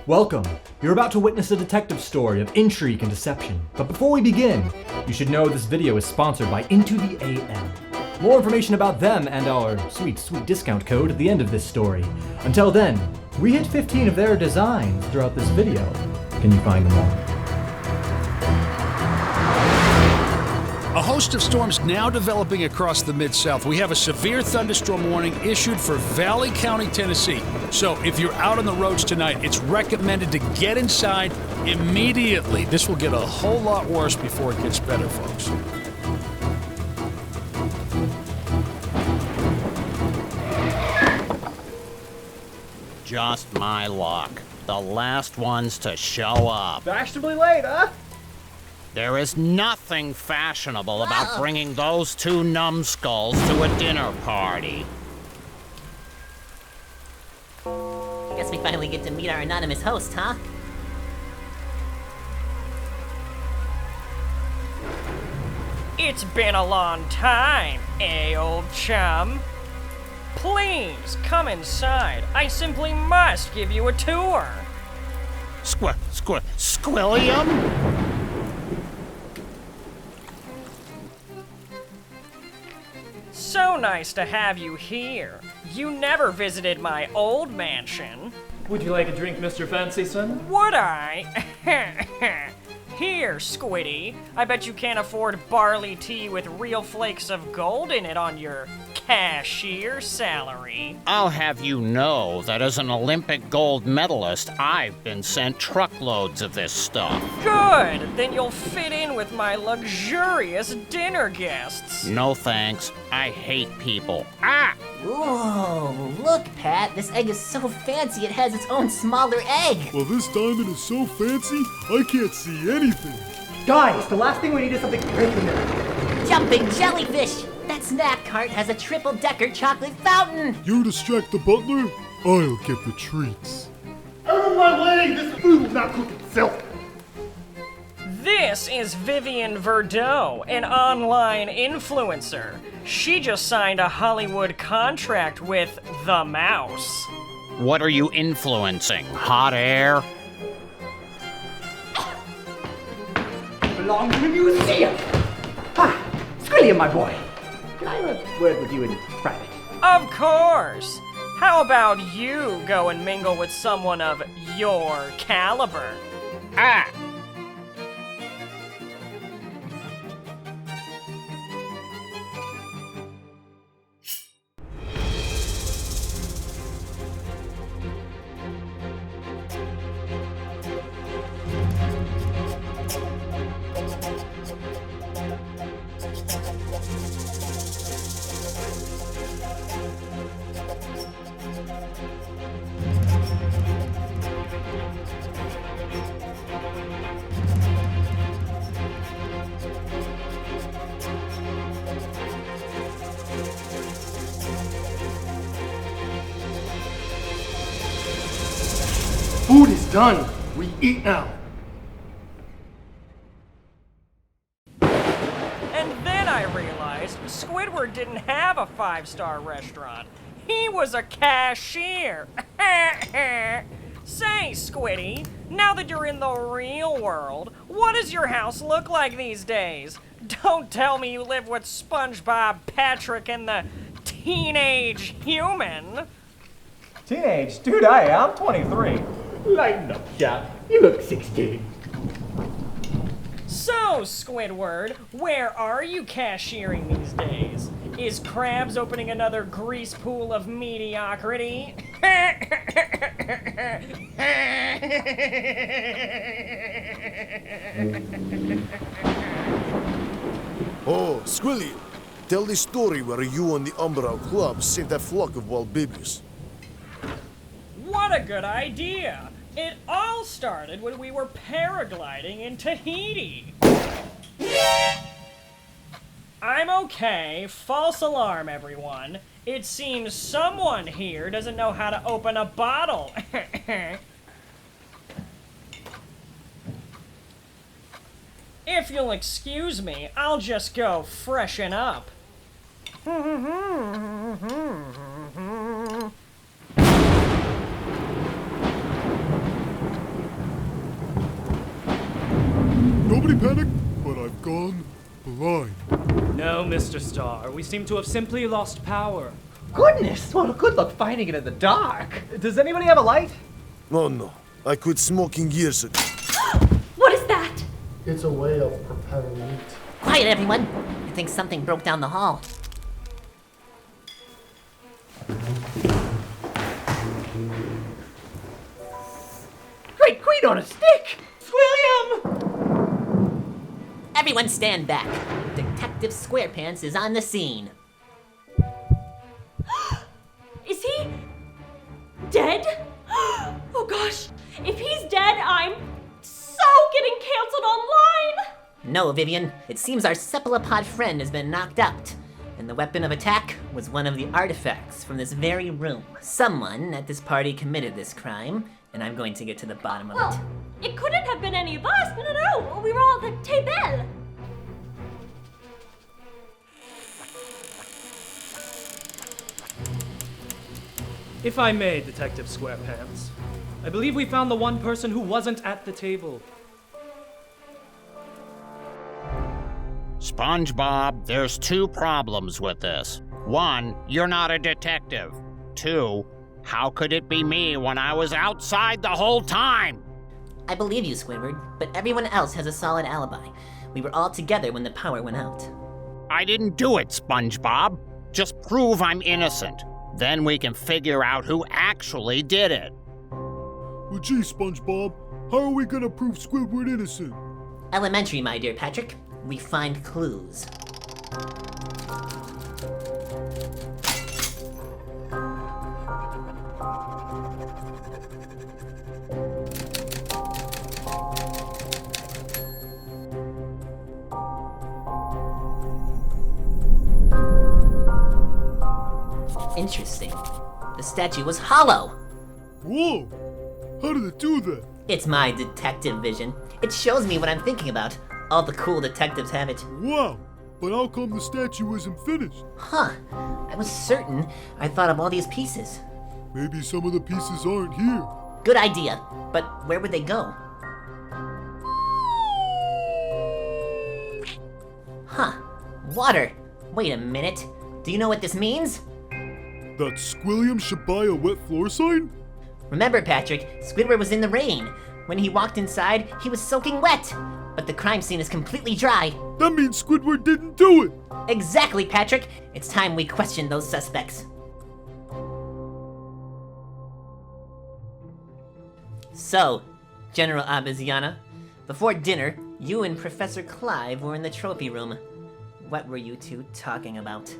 Welcome. You're about to witness a detective story of intrigue and deception. But before we begin, you should know this video is sponsored by Into the AM. More information about them and our sweet discount code at the end of this story. Until then, we hit 15 of their designs throughout this video. Can you find them all? A host of storms now developing across the Mid-South. We have a severe thunderstorm warning issued for Valley County, Tennessee. So if you're out on the roads tonight, it's recommended to get inside immediately. This will get a whole lot worse before it gets better, folks. Just my luck. The last ones to show up. Fashionably late, huh? There is nothing fashionable about bringing those two numbskulls to a dinner party. Guess we finally get to meet our anonymous host, huh? It's been a long time, old chum? Please, come inside. I simply must give you a tour. Squilliam? So nice to have you here. You never visited my old mansion. Would you like a drink, Mr. Fancy Son? Would I? Here, Squiddy. I bet you can't afford barley tea with real flakes of gold in it on your cashier salary. I'll have you know that as an Olympic gold medalist, I've been sent truckloads of this stuff. Good! Then you'll fit in with my luxurious dinner guests. No thanks. I hate people. Ah! Whoa, look, Pat. This egg is so fancy it has its own smaller egg. Well, this diamond is so fancy, I can't see anything. Guys, the last thing we need is something great in there. Jumping jellyfish! That snack cart has a triple-decker chocolate fountain! You distract the butler, I'll get the treats. Out of my way! This food will not cook itself! This is Vivian Verdeau, an online influencer. She just signed a Hollywood contract with The Mouse. What are you influencing? Hot air? Belong to the museum! Ah, Squilliam, my boy. Can I have a word with you in private? Of course! How about you go and mingle with someone of your caliber? Ah! Food is done. We eat now. And then I realized Squidward didn't have a five-star restaurant. He was a cashier. Say, Squiddy, now that you're in the real world, what does your house look like these days? Don't tell me you live with SpongeBob, Patrick, and the teenage human. Teenage? Dude, I'm 23. Lighten up, chap. You look 16. So, Squidward, where are you cashiering these days? Is Krabs opening another grease pool of mediocrity? Oh, Squilliam, tell the story where you and the Umbral Club saved that flock of wild babies. What a good idea! It all started when we were paragliding in Tahiti. I'm okay. False alarm, everyone. It seems someone here doesn't know how to open a bottle. If you'll excuse me, I'll just go freshen up. Nobody panic, but I've gone blind. No, Mr. Star. We seem to have simply lost power. Goodness, well, good luck finding it in the dark. Does anybody have a light? Oh no, I quit smoking years ago. What is that? It's a way of preparing meat. Quiet, everyone. I think something broke down the hall. Great queen on a stick! Squilliam! Everyone stand back. Detective Squarepants is on the scene. Is he dead? Oh gosh, if he's dead, I'm so getting canceled online! No, Vivian. It seems our cephalopod friend has been knocked out. And the weapon of attack was one of the artifacts from this very room. Someone at this party committed this crime, and I'm going to get to the bottom of it. Well, it couldn't have been any of us. No. We were all at the table. If I may, Detective Squarepants, I believe we found the one person who wasn't at the table. SpongeBob, there's two problems with this. One, you're not a detective. Two, how could it be me when I was outside the whole time? I believe you, Squidward, but everyone else has a solid alibi. We were all together when the power went out. I didn't do it, SpongeBob. Just prove I'm innocent. Then we can figure out who actually did it. Well, gee, SpongeBob, how are we gonna prove Squidward innocent? Elementary, my dear Patrick. We find clues. Interesting. The statue was hollow. Whoa! How did it do that? It's my detective vision. It shows me what I'm thinking about. All the cool detectives have it. Wow! But how come the statue isn't finished? Huh. I was certain I thought of all these pieces. Maybe some of the pieces aren't here. Good idea. But where would they go? Huh. Water. Wait a minute. Do you know what this means? That Squilliam should buy a wet floor sign? Remember, Patrick, Squidward was in the rain. When he walked inside, he was soaking wet. But the crime scene is completely dry. That means Squidward didn't do it! Exactly, Patrick. It's time we question those suspects. So, General Abiziana, before dinner, you and Professor Clive were in the trophy room. What were you two talking about?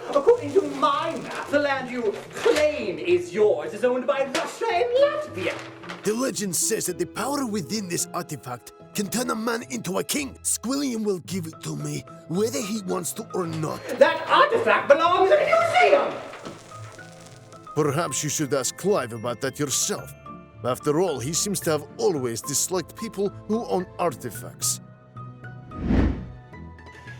According to my map, the land you claim is yours is owned by Russia and Latvia. The legend says that the power within this artifact can turn a man into a king. Squilliam will give it to me, whether he wants to or not. That artifact belongs in a museum! Perhaps you should ask Clive about that yourself. After all, he seems to have always disliked people who own artifacts.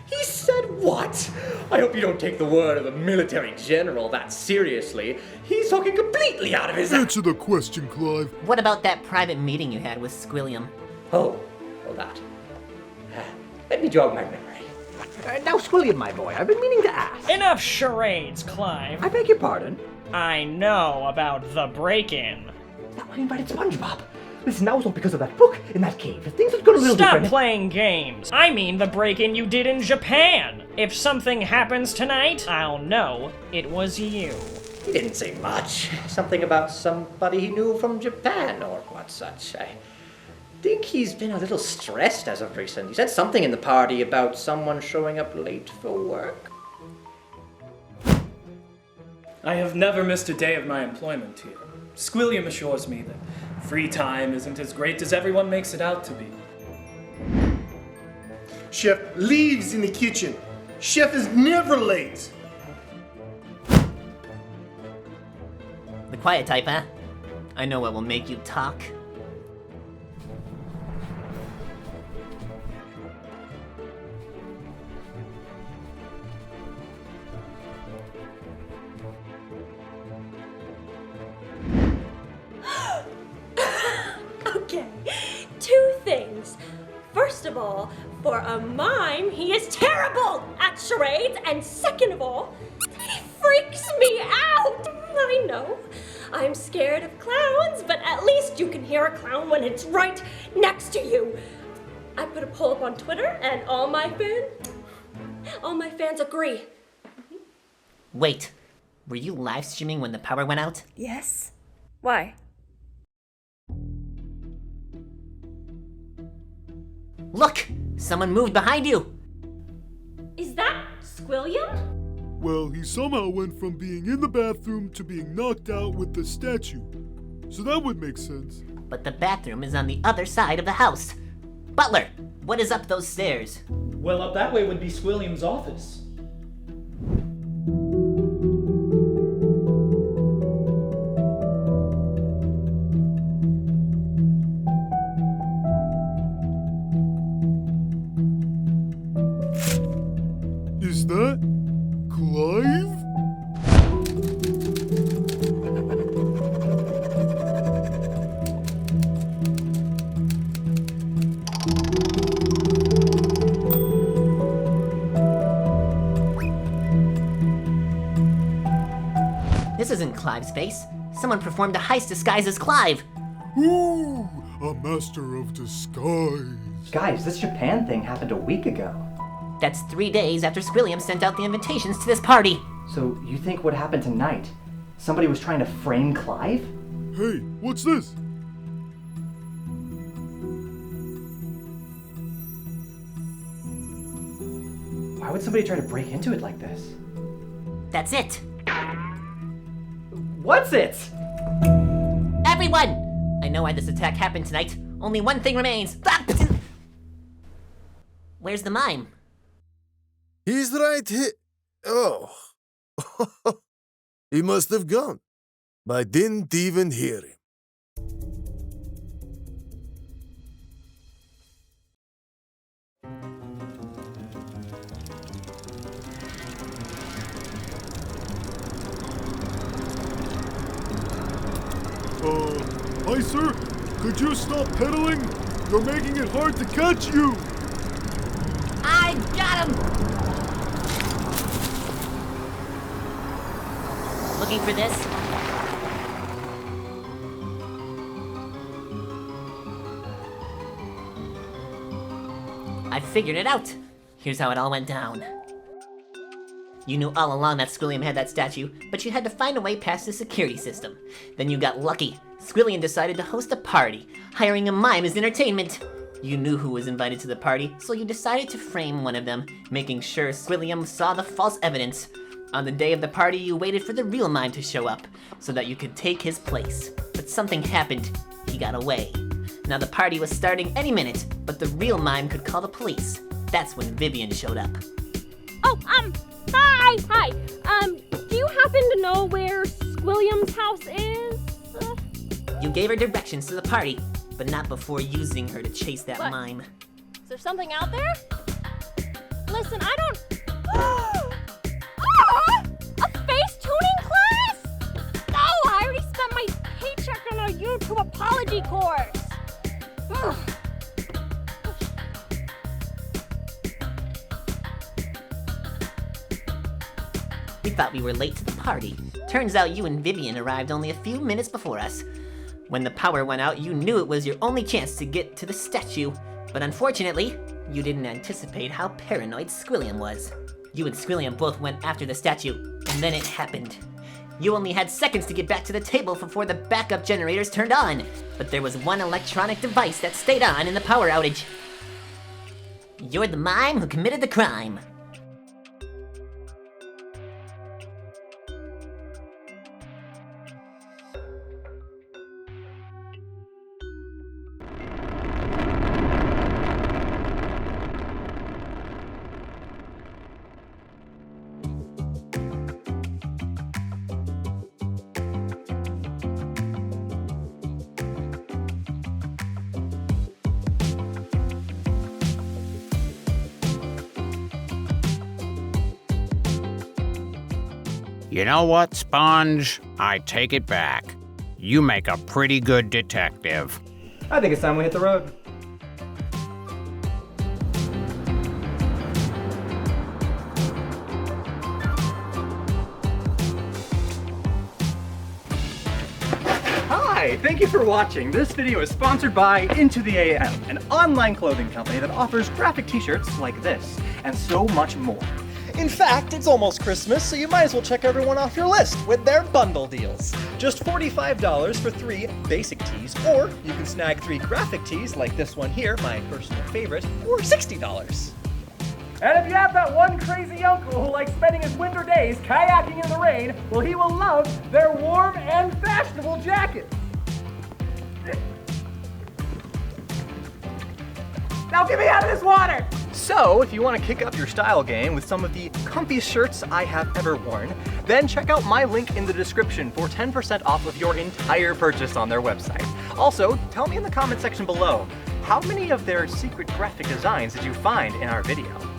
He said what? I hope you don't take the word of a military general that seriously. He's talking completely out of his... Answer the question, Clive. What about that private meeting you had with Squilliam? Oh, that. Let me jog my memory. Now, Squilliam, my boy, I've been meaning to ask. Enough charades, Clive. I beg your pardon? I know about the break-in. I invited SpongeBob. Listen, that was all because of that book in that cave. Things have gone a little different. Stop playing games. I mean the break-in you did in Japan. If something happens tonight, I'll know it was you. He didn't say much. Something about somebody he knew from Japan or what such. I think he's been a little stressed as of recent. He said something in the party about someone showing up late for work. I have never missed a day of my employment here. Squilliam assures me that free time isn't as great as everyone makes it out to be. Chef leaves in the kitchen. Chef is never late. The quiet type, huh? I know what will make you talk. Okay, two things. First First of all, for a mime, he is terrible at charades, and second of all, he freaks me out. I know, I'm scared of clowns, but at least you can hear a clown when it's right next to you. I put a poll up on Twitter, and all my fans agree. Wait, were you live streaming when the power went out? Yes. Why? Look! Someone moved behind you! Is that Squilliam? Well, he somehow went from being in the bathroom to being knocked out with the statue. So that would make sense. But the bathroom is on the other side of the house. Butler, what is up those stairs? Well, up that way would be Squilliam's office. Is that Clive? This isn't Clive's face. Someone performed a heist disguised as Clive. Ooh, a master of disguise. Guys, this Japan thing happened a week ago. That's 3 days after Squilliam sent out the invitations to this party. So you think what happened tonight? Somebody was trying to frame Clive? Hey, what's this? Why would somebody try to break into it like this? That's it. What's it? Everyone! I know why this attack happened tonight. Only one thing remains. Where's the mime? He's right here. Oh. He must have gone. But I didn't even hear him. Hi sir, could you stop pedaling? You're making it hard to catch you! I got him! Looking for this? I figured it out. Here's how it all went down. You knew all along that Squilliam had that statue, but you had to find a way past the security system. Then you got lucky. Squilliam decided to host a party, hiring a mime as entertainment. You knew who was invited to the party, so you decided to frame one of them, making sure Squilliam saw the false evidence. On the day of the party, you waited for the real mime to show up, so that you could take his place. But something happened. He got away. Now the party was starting any minute, but the real mime could call the police. That's when Vivian showed up. Oh, hi. Do you happen to know where Squilliam's house is? You gave her directions to the party, but not before using her to chase that What? mime. Is there something out there? Listen, I don't... A face tuning class? No, I already spent my paycheck on a YouTube apology course. Ugh. We thought we were late to the party. Turns out you and Vivian arrived only a few minutes before us. When the power went out, you knew it was your only chance to get to the statue. But unfortunately, you didn't anticipate how paranoid Squilliam was. You and Squilliam both went after the statue, and then it happened. You only had seconds to get back to the table before the backup generators turned on. But there was one electronic device that stayed on in the power outage. You're the mime who committed the crime. You know what, Sponge? I take it back. You make a pretty good detective. I think it's time we hit the road. Thank you for watching. This video is sponsored by Into the AM, an online clothing company that offers graphic t-shirts like this, and so much more. In fact, it's almost Christmas, so you might as well check everyone off your list with their bundle deals. Just $45 for 3 basic tees, or you can snag 3 graphic tees like this one here, my personal favorite, for $60. And if you have that one crazy uncle who likes spending his winter days kayaking in the rain, well, he will love their warm and fashionable jackets. Now get me out of this water! So, if you want to kick up your style game with some of the comfiest shirts I have ever worn, then check out my link in the description for 10% off of your entire purchase on their website. Also, tell me in the comment section below, how many of their secret graphic designs did you find in our video?